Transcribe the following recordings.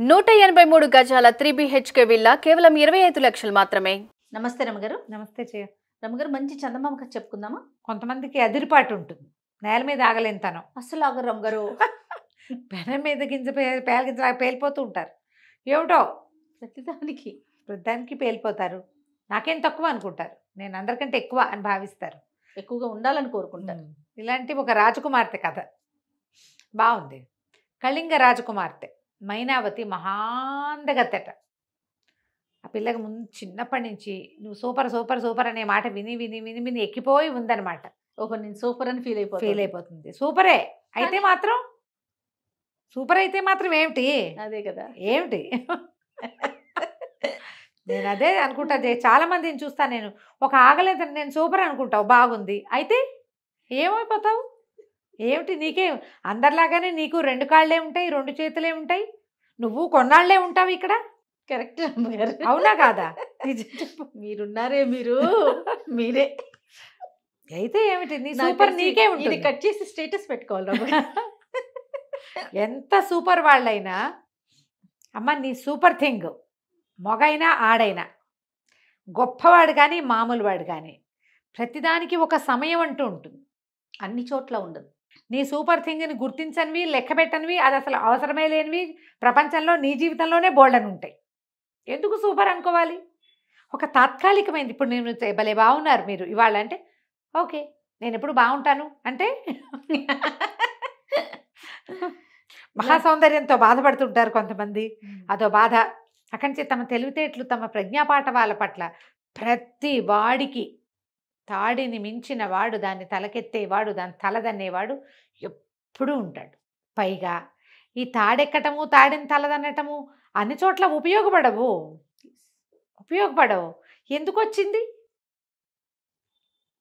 183 గజాల 3BHK villa కేవలం 25 లక్షలు మాత్రమే. నమస్తే రమగారు. నమస్తే చేయ. రమగారు, మంచి చందమామ కథ చెప్పుకుందామా? కొంతమందికి అదిరిపాటు ఉంటుంది, నేల మీద ఆగలేంతనం. అసలు ఆగరు రమగారు. పెనం మీద గింజ పేలిగింజ పేలిపోతూ ఉంటారు. ఏమిటో ప్రతిదానికి పేలిపోతారు. నాకేం తక్కువ అనుకుంటారు, నేను అందరికంటే ఎక్కువ అని భావిస్తారు, ఎక్కువగా ఉండాలని కోరుకుంటారు. ఇలాంటి ఒక రాజకుమార్తె కథ బాగుంది. కళింగ రాజకుమార్తె మైనావతి మహాందగత్తెట. ఆ పిల్లకి ముందు చిన్నప్పటి నుంచి నువ్వు సూపర్ సూపర్ సూపర్ అనే మాట విని విని విని విని ఎక్కిపోయి ఉందన్నమాట. ఓహో, నేను సూపర్ అని ఫీల్ అయిపోతుంది. సూపరే అయితే మాత్రం, సూపర్ అయితే మాత్రం ఏమిటి, అదే కదా ఏమిటి. నేను అదే అనుకుంటా. చాలా మందిని చూస్తా నేను, ఒక ఆగలేదని నేను సూపర్ అనుకుంటావు, బాగుంది, అయితే ఏమైపోతావు ఏమిటి? నీకే అందరిలాగానే నీకు 2 కాళ్ళే ఉంటాయి, 2 చేతులే ఉంటాయి, నువ్వు కొన్నాళ్లే ఉంటావు ఇక్కడ. కరెక్ట్, అవునా కాదా? మీరున్నారే, మీరే అయితే ఏమిటి నీ సూపర్ నీకే ఉంటుంది. కట్ చేసి స్టేటస్ పెట్టుకోవాలి. ఎంత సూపర్ వాళ్ళైనా అమ్మ నీ సూపర్ థింగ్, మొగైనా ఆడైనా, గొప్పవాడు కానీ మామూలు వాడు కానీ, ప్రతిదానికి ఒక సమయం అంటూ ఉంటుంది, అన్ని చోట్ల ఉండదు. నీ సూపర్ థింగ్ని గుర్తించనివి, లెక్క పెట్టనివి, అది అసలు అవసరమే లేనివి ప్రపంచంలో నీ జీవితంలోనే బోల్డని ఉంటాయి. ఎందుకు సూపర్ అనుకోవాలి? ఒక తాత్కాలికమైంది. ఇప్పుడు నేను భలే బాగున్నారు మీరు ఇవాళ అంటే ఓకే, నేను ఎప్పుడు బాగుంటాను అంటే మహాసౌందర్యంతో బాధపడుతుంటారు కొంతమంది, అదో బాధ. అక్కడి నుంచి తమ తెలివితేటలు, తమ ప్రజ్ఞాపాఠవాల పట్ల ప్రతి వాడికి తాడిని మించిన వాడు, దాన్ని తలకెత్తేవాడు, దాన్ని తలదన్నేవాడు ఎప్పుడూ ఉంటాడు. పైగా ఈ తాడెక్కటము, తాడిని తలదన్నటము అన్ని చోట్ల ఉపయోగపడవు. ఎందుకు వచ్చింది?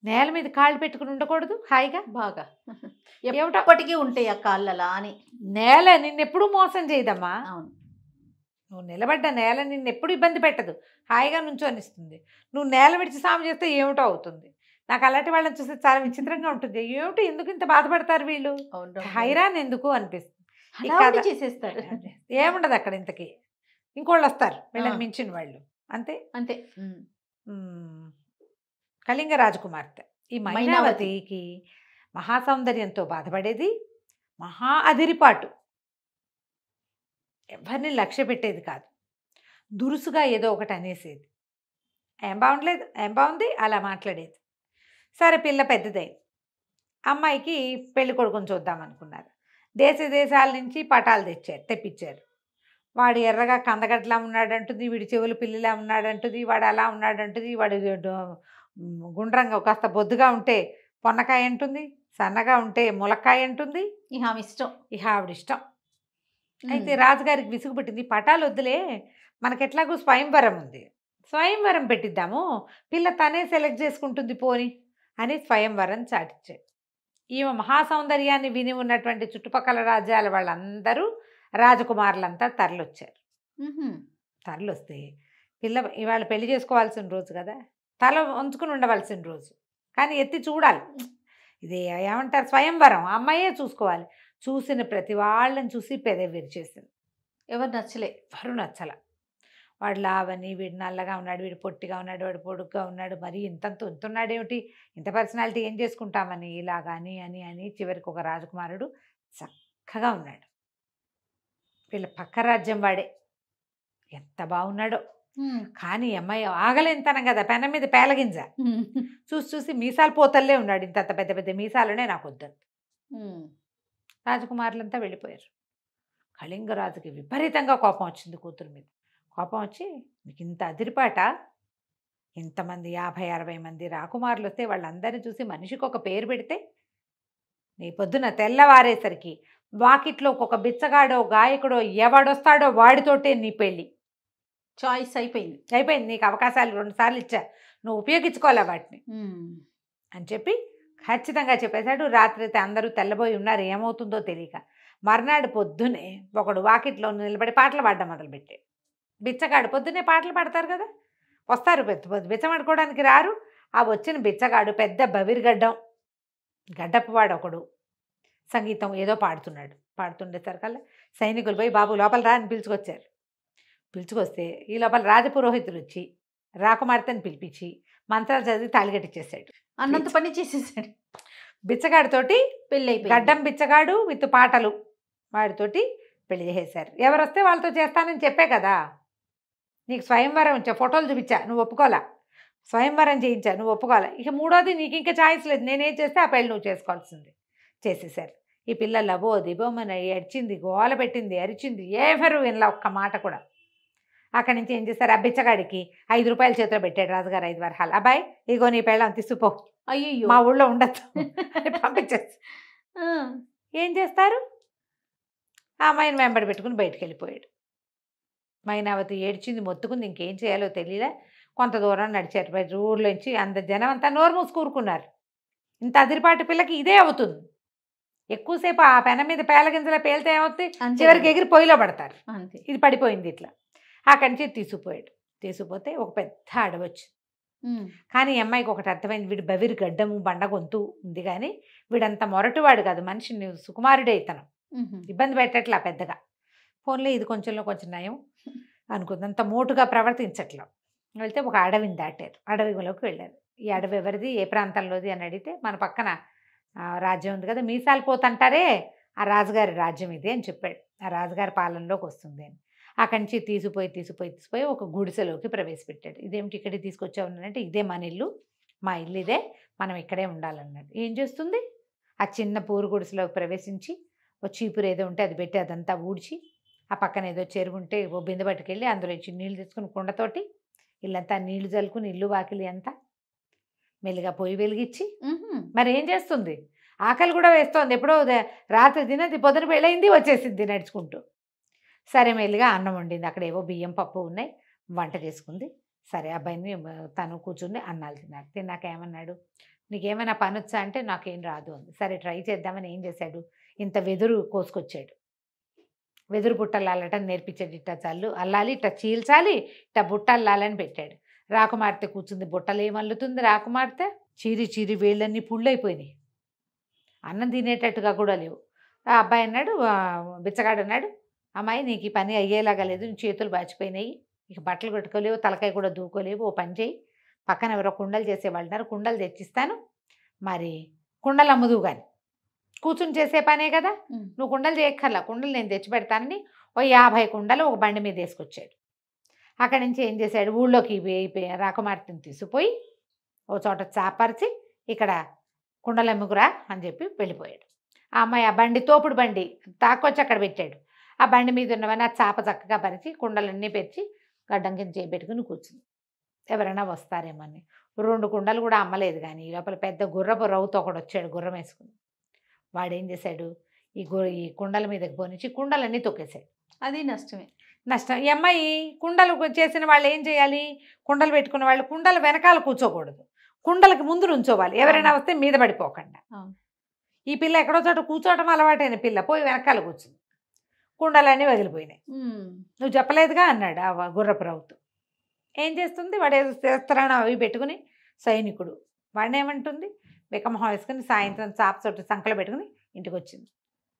నేల మీద కాళ్ళు పెట్టుకుని ఉండకూడదు హాయిగా బాగా? ఏమిటో ఎప్పటికీ ఉంటాయి ఆ కాళ్ళలా అని. నేల నిన్నెప్పుడు మోసం చేయదమ్మా. అవును, నువ్వు నిలబడ్డ నేల నిన్నెప్పుడు ఇబ్బంది పెట్టదు, హాయిగా నుంచోనిస్తుంది. నువ్వు నేల విడిచి సాము చేస్తే ఏమిటో అవుతుంది. నాకు అలాంటి వాళ్ళని చూస్తే చాలా విచిత్రంగా ఉంటుంది. ఏమిటి ఎందుకు ఇంత బాధపడతారు వీళ్ళు, హైరాన్ ఎందుకు అనిపిస్తుంది. చేసేస్తారు, ఏముండదు అక్కడ. ఇంతకీ ఇంకోళ్ళు వస్తారు వీళ్ళని మించిన వాళ్ళు, అంతే అంతే. కళింగ రాజకుమార్తె ఈ మైనావతికి మహాసౌందర్యంతో బాధపడేది, మహా అదిరిపాటు, ఎవరిని లక్ష్య పెట్టేది కాదు, దురుసుగా ఏదో ఒకటి అనేసేది. ఏం బాగుండలేదు, ఏం బాగుంది అలా మాట్లాడేది. సరే పిల్ల పెద్దదైంది, అమ్మాయికి పెళ్లి కొడుకుని చూద్దామనుకున్నారు. దేశాల నుంచి పటాలు తెప్పించారు. వాడు ఎర్రగా కందగడ్డలా ఉన్నాడంటుంది, వీడి చెవులు పిల్లిలా ఉన్నాడంటుంది, వాడు అలా ఉన్నాడంటుంది, వాడు గుండ్రంగా కాస్త బొద్దుగా ఉంటే పొన్నకాయ అంటుంది, సన్నగా ఉంటే ములక్కాయ అంటుంది. ఆవిడిష్టం. అయితే రాజుగారికి విసుగు పెట్టింది, పటాలు వద్దులే, మనకెట్లాగూ స్వయంవరం ఉంది, స్వయంవరం పెట్టిద్దాము, పిల్ల తనే సెలెక్ట్ చేసుకుంటుంది పోని అని స్వయంవరం చాటించాడు. ఈమె మహాసౌందర్యాన్ని విని ఉన్నటువంటి చుట్టుపక్కల రాజ్యాల వాళ్ళందరూ, రాజకుమారులంతా తరలొచ్చారు. తరలొస్తే పిల్ల ఇవాళ పెళ్లి చేసుకోవాల్సిన రోజు కదా, తల వంచుకుని ఉండవలసిన రోజు, కానీ ఎత్తి చూడాలి. ఇది ఏమంటారు, స్వయంవరం, అమ్మాయే చూసుకోవాలి. చూసిన ప్రతి వాళ్ళని చూసి పెదవి విరిచేసింది. ఎవరు నచ్చల. వాడు లావని, వీడు నల్లగా ఉన్నాడు, వీడు పొట్టిగా ఉన్నాడు, వాడు పొడుగ్గా ఉన్నాడు, మరి ఇంతున్నాడేమిటి, ఇంత పర్సనాలిటీ ఏం చేసుకుంటామని, ఇలాగా అని అని అని చివరికి ఒక రాజకుమారుడు చక్కగా ఉన్నాడు. వీళ్ళ పక్క రాజ్యం వాడే, ఎంత బాగున్నాడో. కానీ అమ్మాయి ఆగలేంతనం కదా, పెనం మీద పేలగింజ. చూసి మీసాలు పోతల్లే ఉన్నాడు, ఇంత పెద్ద పెద్ద మీసాలనే నాకు వద్దంత. రాజకుమారులంతా వెళ్ళిపోయారు. కళింగరాజుకి విపరీతంగా కోపం వచ్చింది కూతురు మీద. కోపం వచ్చి, మీకు ఇంత అదిరిపాట, ఇంతమంది 50-60 మంది రాకుమారులు వస్తే వాళ్ళందరినీ చూసి మనిషికి ఒక పేరు పెడితే, నీ పొద్దున తెల్లవారేసరికి వాకిట్లో ఒక బిచ్చగాడో గాయకుడో ఎవడొస్తాడో వాడితోటే నీ పెళ్ళి. చాయిస్ అయిపోయింది. నీకు అవకాశాలు 2 సార్లు ఇచ్చా, నువ్వు ఉపయోగించుకోవాలా వాటిని అని చెప్పి ఖచ్చితంగా చెప్పేశాడు. రాత్రి అందరూ తెల్లబోయి ఉన్నారు, ఏమవుతుందో తెలియక. మర్నాడు పొద్దునే ఒకడు వాకిట్లో నిలబడి పాటలు పాడడం మొదలుపెట్టాడు. బిచ్చగాడు పొద్దునే పాటలు పాడతారు కదా, వస్తారు బిచ్చమాడుకోవడానికి రారు. ఆ వచ్చిన బిచ్చగాడు పెద్ద బవిరిగడ్డం, గడ్డప్పవాడు ఒకడు, సంగీతం ఏదో పాడుతుండేసరికల్లా సైనికులు పోయి బాబు లోపల రా అని పిలుచుకొచ్చారు. పిలుచుకొస్తే ఈ లోపల రాజపురోహితుడు వచ్చి రాకుమార్తెని పిలిపించి మంత్రాలు చదివి తాళిగట్టిచ్చేసాడు. అన్నంత పని చేసేసాడు. బిచ్చగాడితోటి పెళ్ళి అయిపోయింది. గడ్డం బిచ్చగాడు విత్ పాటలు వాడితోటి పెళ్లి చేసేశారు. ఎవరు వస్తే వాళ్ళతో చేస్తానని చెప్పే కదా. నీకు స్వయంవరం ఫోటోలు చూపించా, నువ్వు ఒప్పుకోవాలా. స్వయంవరం చేయించా, నువ్వు ఒప్పుకోవాలా. ఇక మూడోది నీకు ఇంకా ఛాయిస్ లేదు, నేనేం చేస్తే ఆ పెళ్ళి నువ్వు చేసుకోవాల్సింది. చేసేసారు. ఈ పిల్ల లబో దిబోమని ఏడ్చింది, గోల పెట్టింది, అరిచింది. ఎవరు వినలా ఒక్క మాట కూడా. అక్కడి నుంచి ఏం చేశారు, ఆ బిచ్చగాడికి 5 రూపాయలు చేతిలో పెట్టాడు రాజుగారు, 5 వరహాలు. అబ్బాయి ఇగో నీ పెళ్ళం తీసుకుపో, అయ్యో మా ఊళ్ళో ఉండొచ్చు పంపించేసి. ఏం చేస్తారు, ఆ అమ్మాయిని వెంబడి పెట్టుకుని బయటికి వెళ్ళిపోయాడు. మైనావతి ఏడ్చింది, మొత్తుకుంది, ఇంకేం చేయాలో తెలియలే. కొంత దూరం నడిచారు. బయట ఊర్లోంచి జనం అంతా నోరు మూసుకూరుకున్నారు. ఇంత అదిరిపాటి పిల్లకి ఇదే అవుతుంది. ఎక్కువసేపు ఆ పెన మీద పేలగింజలా పేలితే ఏమవుతుంది, చివరికి ఎగిరి పొయ్యిలో పడతారు. అంతే. ఇది పడిపోయింది ఇట్లా. అక్కడి నుంచి తీసుకుపోయాడు. తీసుకుపోతే ఒక పెద్ద అడవి వచ్చింది. కానీ ఈ అమ్మాయికి ఒకటి అర్థమైంది, వీడు బవిరి గడ్డము బండ గొంతు ఉంది, కానీ వీడంత మొరటువాడు కాదు, మనిషిని సుకుమారుడే ఇతను, ఇబ్బంది పెట్టట్లా పెద్దగా. ఫోన్లో ఇది కొంచెంలో కొంచెం నయం అనుకుంది, అంత మోటుగా ప్రవర్తించట్లా. వెళ్తే ఒక అడవిని దాటారు. అడవిలోకి వెళ్ళారు. ఈ అడవి ఎవరిది, ఏ ప్రాంతంలోది అని అడిగితే మన పక్కన రాజ్యం ఉంది కదా, మీసాలు పోతంటారే, ఆ రాజుగారి రాజ్యం ఇది అని చెప్పాడు. ఆ రాజుగారి పాలనలోకి వస్తుంది అని. అక్కడి నుంచి తీసుకుపోయి ఒక గుడిసెలోకి ప్రవేశపెట్టాడు. ఇదేమిటి ఇక్కడికి తీసుకొచ్చావునంటే, ఇదే మన ఇల్లు, మా ఇల్లు ఇదే, మనం ఇక్కడే ఉండాలన్నాడు. ఏం చేస్తుంది, ఆ చిన్న పూరు గుడిసెలోకి ప్రవేశించి ఓ చీపురు ఏదో ఉంటే అది పెట్టి అదంతా ఊడ్చి, ఆ పక్కన ఏదో చెరువుంటే ఓ బిందె పట్టుకెళ్ళి అందులో ఇచ్చి నీళ్ళు తెచ్చుకుని కుండతోటి ఇల్లంతా నీళ్లు చల్లుకుని ఇల్లు వాకిలి అంతా మెల్లిగా పొయ్యి వెలిగించి, మరి ఏం చేస్తుంది, ఆకలి కూడా వేస్తోంది. ఎప్పుడో రాత్రి తినది, పొద్దున పెళ్ళయింది, వచ్చేసింది నడుచుకుంటూ. సరే మెల్లిగా అన్నం వండింది. అక్కడ ఏవో బియ్యం పప్పు ఉన్నాయి, వంట చేసుకుంది. సరే అబ్బాయిని తను కూర్చుని అన్నాలు తిన్నాడు. తిన్నాక ఏమన్నాడు, నీకేమైనా పని వచ్చా అంటే నాకేం రాదు అంది. సరే ట్రై చేద్దామని ఏం చేశాడు, ఇంత వెదురు కోసుకొచ్చాడు. వెదురు బుట్టలు అల్లటం నేర్పించాడు. ఇట్ట చల్లు అల్లాలి, ఇట్ట చీల్చాలి, ఇట్ట బుట్ట అల్లాలని పెట్టాడు. రాకుమార్తె కూర్చుంది. బుట్టలు ఏమల్లుతుంది రాకుమార్తె, చీరి వేళ్ళన్నీ పుళ్ళైపోయినాయి, అన్నం తినేటట్టుగా కూడా లేవు. ఆ అబ్బాయి అన్నాడు, బిచ్చగాడు అన్నాడు, అమ్మాయి నీకు ఈ పని అయ్యేలాగా లేదు, నీ చేతులు బాచిపోయినాయి, ఇక బట్టలు కట్టుకోలేవు, తలకాయ కూడా దూకోలేవు, ఓ పని చేయి, పక్కన ఎవరో కుండలు చేసేవాళ్ళు ఉన్నారు, కుండలు తెచ్చిస్తాను, మరి కుండలు అమ్ముదువు కానీ, కూర్చుని చేసే పనే కదా, నువ్వు కుండలు చేయక్కర్లా, కుండలు నేను తెచ్చి పెడతానని ఓ 50 కుండలు ఒక బండి మీద వేసుకొచ్చాడు. అక్కడి నుంచి ఏం చేశాడు, ఊళ్ళోకి రాకుమార్తెని తీసుకుపోయి ఓ చోట చాపరిచి, ఇక్కడ కుండలు అమ్ముకురా అని చెప్పి వెళ్ళిపోయాడు. ఆ అమ్మాయి ఆ బండి, తోపుడు బండి తాకొచ్చి అక్కడ పెట్టాడు. ఆ బండి మీద ఉన్నవన్నీ ఆ చాప చక్కగా పరిచి కుండలన్నీ పెరిచి గడ్డం కింద చేయబెట్టుకుని కూర్చుంది. ఎవరైనా వస్తారేమని 2 కుండలు కూడా అమ్మలేదు. కానీ ఈ లోపల పెద్ద గుర్రపు రౌతో ఒకడు వచ్చాడు, గుర్రం వేసుకుని. వాడేం చేశాడు, ఈ కుండల మీదకి పోనిచ్చి కుండలన్నీ తొక్కేశాడు. అది నష్టమే. నష్టం. ఈ అమ్మాయి కుండలు చేసిన వాళ్ళు ఏం చేయాలి, కుండలు పెట్టుకున్న వాళ్ళు కుండల వెనకాల కూర్చోకూడదు, కుండలకి ముందు నుంచోవాలి, ఎవరైనా వస్తే మీద పడిపోకుండా. ఈ పిల్ల ఎక్కడో చోట కూర్చోవటం అలవాటైన పిల్ల పోయి వెనకాల కూర్చుంది. కుండలన్నీ వదిలిపోయినాయి. నువ్వు చెప్పలేదుగా అన్నాడు ఆ గుర్రపు రౌతు. ఏం చేస్తుంది, వాడు ఏదో శస్త్రాన్ని అవి పెట్టుకుని సైనికుడు, వాడిని ఏమంటుంది, వికమహం వేసుకుని సాయంత్రం చాప చోటు సంకలు పెట్టుకుని ఇంటికి వచ్చింది.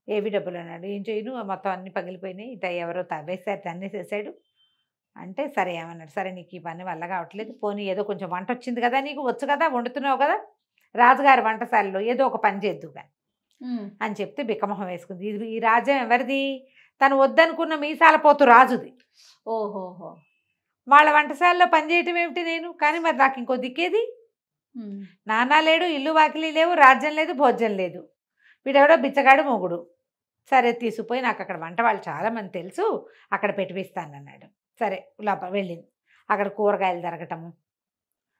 ఏవి డబ్బులు అన్నాడు. ఏం చేయను, మొత్తం అన్నీ పగిలిపోయినాయి, ఇట ఎవరో తవ్వేశారు, తన్నేసేసాడు అంటే. సరే ఏమన్నాడు, సరే నీకు ఈ పని వల్ల కావట్లేదు, పోనీ ఏదో కొంచెం వంట వచ్చింది కదా, నీకు వచ్చు కదా, వండుతున్నావు కదా, రాజుగారి వంటశాలలో ఏదో ఒక పని చేద్దు కానీ అని చెప్తే బిక్కమొహం వేసుకుంది. ఇది ఈ రాజ్యం ఎవరిది, తను వద్దనుకున్న మీసాల పోతు రాజుది. ఓహోహో, వాళ్ళ వంటశాలలో పనిచేయటం ఏమిటి నేను, కానీ మరి నాకు ఇంకో దిక్కేది, నాన్న లేడు, ఇల్లు వాకిలి లేవు, రాజ్యం లేదు, భోజ్యం లేదు, వీడెవడో బిచ్చగాడు మొగుడు. సరే తీసుకుపోయి, నాకు అక్కడ వంట వాళ్ళు చాలామంది తెలుసు, అక్కడ పెట్టిపిస్తానన్నాడు. సరే లోపల వెళ్ళింది. అక్కడ కూరగాయలు తరగటము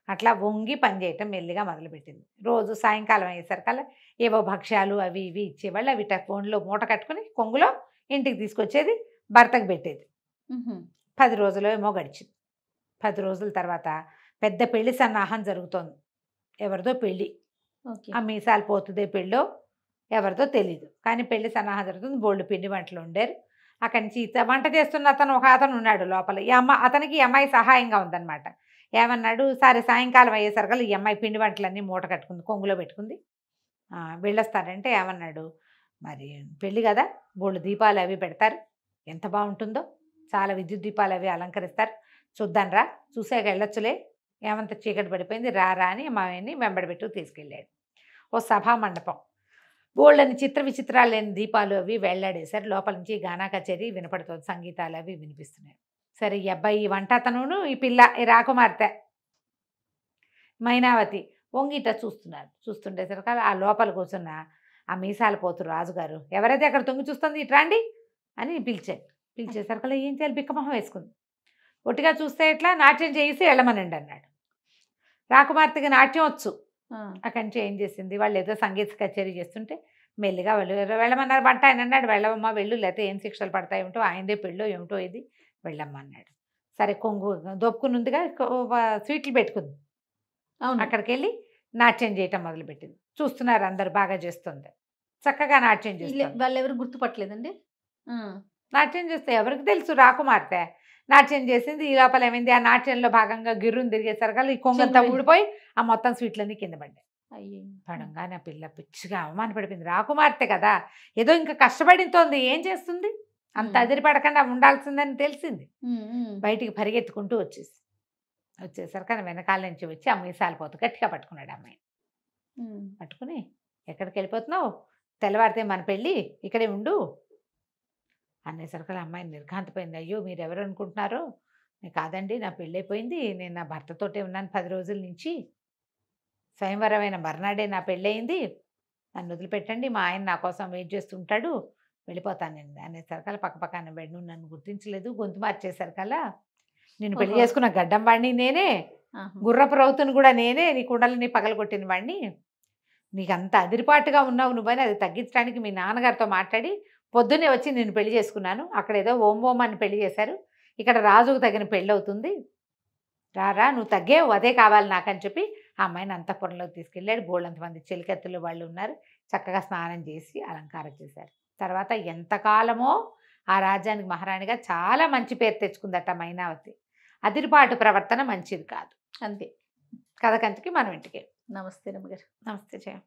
అట్లా వంగి పని చేయటం మెల్లిగా మొదలుపెట్టింది. రోజు సాయంకాలం అయ్యేసరికల్లా ఏవో భక్ష్యాలు అవి ఇవి ఇచ్చేవాళ్ళు. అవి ఫోన్లో మూట కట్టుకుని కొంగులో ఇంటికి తీసుకొచ్చేది, భర్తకు పెట్టేది. 10 రోజులు ఏమో గడిచింది. 10 రోజుల తర్వాత పెద్ద పెళ్లి సన్నాహం జరుగుతోంది. ఎవరిదో పెళ్ళి, ఆ మీసాలు పోతుందే పెళ్ళో ఎవరిదో తెలీదు, కానీ పెళ్లి సన్నాహం జరుగుతుంది. బోల్డ్ పిండి వంటలు వండారు. అక్కడి నుంచి వంట చేస్తున్న అతను ఉన్నాడు లోపల. అతనికి ఈ అమ్మాయి సహాయంగా ఉందన్నమాట. ఏమన్నాడు, సరే సాయంకాలం అయ్యేసరికల్లా ఈ అమ్మాయి పిండి వంటలన్నీ మూట కట్టుకుంది, కొంగులో పెట్టుకుంది, వెళ్ళొస్తారంటే ఏమన్నాడు, మరి పెళ్ళి కదా, బోల్డ్ దీపాలు అవి పెడతారు, ఎంత బాగుంటుందో, చాలా విద్యుత్ దీపాలు అవి అలంకరిస్తారు. చూద్దాం రా, చూసాక వెళ్ళొచ్చులే, ఏమంత చీకటి పడిపోయింది, రా రా అని మామయ్యని వెంబడబెట్టు తీసుకెళ్ళాడు. ఓ సభా మండపం, బోల్డని చిత్ర విచిత్రాలు లేని దీపాలు అవి వేళ్లాడేశారు. లోపల నుంచి గానా కచేరీ వినపడుతుంది, సంగీతాలు అవి వినిపిస్తున్నాయి. సరే, ఈ అబ్బాయి, ఈ వంట అతనును, ఈ పిల్ల, ఈ రాకుమార్తె మైనావతి వంగిట చూస్తున్నారు. చూస్తుండేసరికి ఆ లోపల కూర్చున్న ఆ మీసాల పోతు రాజుగారు, ఎవరైతే అక్కడ తొంగి చూస్తుంది ఇట్రాండి అని పిలిచారు. పిలిచేసరికి ఏం చేయాలి, బిక్కమొహం వేసుకుంది. ఒట్టిగా చూస్తే ఎట్లా, నాట్యం చేసి వెళ్ళమనండి అన్నాడు. రాకుమార్తెకి నాట్యం వచ్చు. అక్కడి నుంచి ఏం చేసింది, వాళ్ళు ఏదో సంగీత కచేరీ చేస్తుంటే మెల్లిగా వెళ్ళమన్నారు. వంట ఆయన అన్నాడు, వెళ్ళవమ్మా వెళ్ళు, లేకపోతే ఏం శిక్షలు పడతాయి ఏమిటో, ఆయనదే పెళ్ళో ఏమిటో ఇది, వెళ్ళమ్మా అన్నాడు. సరే, కొంగు దొప్పుకుని ఉందిగా, స్వీట్లు పెట్టుకుంది. అక్కడికి వెళ్ళి నాట్యం చేయటం మొదలుపెట్టింది. చూస్తున్నారు అందరు, బాగా చేస్తుంది, చక్కగా నాట్యం చేస్తుంది. వాళ్ళు ఎవరు గుర్తుపట్టలేదండి. నాట్యం చేస్తే ఎవరికి తెలుసు, రాకుమార్తె నాట్యం చేసింది. ఈ లోపల ఏమైంది, ఆ నాట్యంలో భాగంగా గిర్రుని తిరిగేసరికి ఈ కొంగంతా ఊడిపోయి ఆ మొత్తం స్వీట్లన్నీ కింద పడ్డాయి. పడంగానే ఆ పిల్ల పిచ్చిగా అవమానపడిపోయింది. రాకుమార్తె కదా, ఏదో ఇంకా కష్టపడితోంది, ఏం చేస్తుంది, అంత అదిరిపడకుండా ఉండాల్సిందని తెలిసింది. బయటికి పరిగెత్తుకుంటూ వచ్చేసరికి వెనకాల నుంచి వచ్చి ఆ మీసాలు పోతూ గట్టిగా పట్టుకున్నాడు అమ్మాయి. పట్టుకుని, ఎక్కడికి వెళ్ళిపోతున్నావు, తెల్లవారితే మన పెళ్ళి, ఇక్కడే ఉండు అనేసరికి అమ్మాయి నిర్ఘాంతపోయింది. అయ్యో, మీరు ఎవరు అనుకుంటున్నారో, కాదండి, నా పెళ్ళి అయిపోయింది, నేను నా భర్తతోటే ఉన్నాను 10 రోజుల నుంచి, స్వయంవరమైన మర్నాడే నా పెళ్ళయింది, నన్ను వదిలిపెట్టండి, మా ఆయన నా కోసం వెయిట్ చేస్తుంటాడు, వెళ్ళిపోతాను నేను అనేసరికల్లా పక్కపక్కన బెడ్, నన్ను గుర్తించలేదు, గొంతు మార్చేసరికల్లా, నేను పెళ్లి చేసుకున్న గడ్డం వాడిని నేనే, గుర్రపు రౌతుని కూడా నేనే, నీ కుండలని పగలగొట్టిన వాడిని, నీకు అంత అదిరిపాటుగా ఉన్నావు నువ్వని అది తగ్గించడానికి మీ నాన్నగారితో మాట్లాడి పొద్దున్నే వచ్చి నేను పెళ్లి చేసుకున్నాను, అక్కడ ఏదో ఓం ఓం అని పెళ్లి చేశారు, ఇక్కడ రాజుకు తగిన పెళ్ళి అవుతుంది, రారా నువ్వు తగ్గేవు, అదే కావాలి నాకని చెప్పి ఆ అమ్మాయిని అంతఃపురంలోకి తీసుకెళ్ళాడు. బోళ్ళంతమంది చెలికత్తులు వాళ్ళు ఉన్నారు, చక్కగా స్నానం చేసి అలంకారం చేశారు. తర్వాత ఎంతకాలమో ఆ రాజ్యానికి మహారాణిగా చాలా మంచి పేరు తెచ్చుకుందట మైనావతి. అదిరిపాటు ప్రవర్తన మంచిది కాదు. అంతే. కథ కంచికి మనం ఇంటికి. నమస్తే రమ్మగారు. నమస్తే జయ.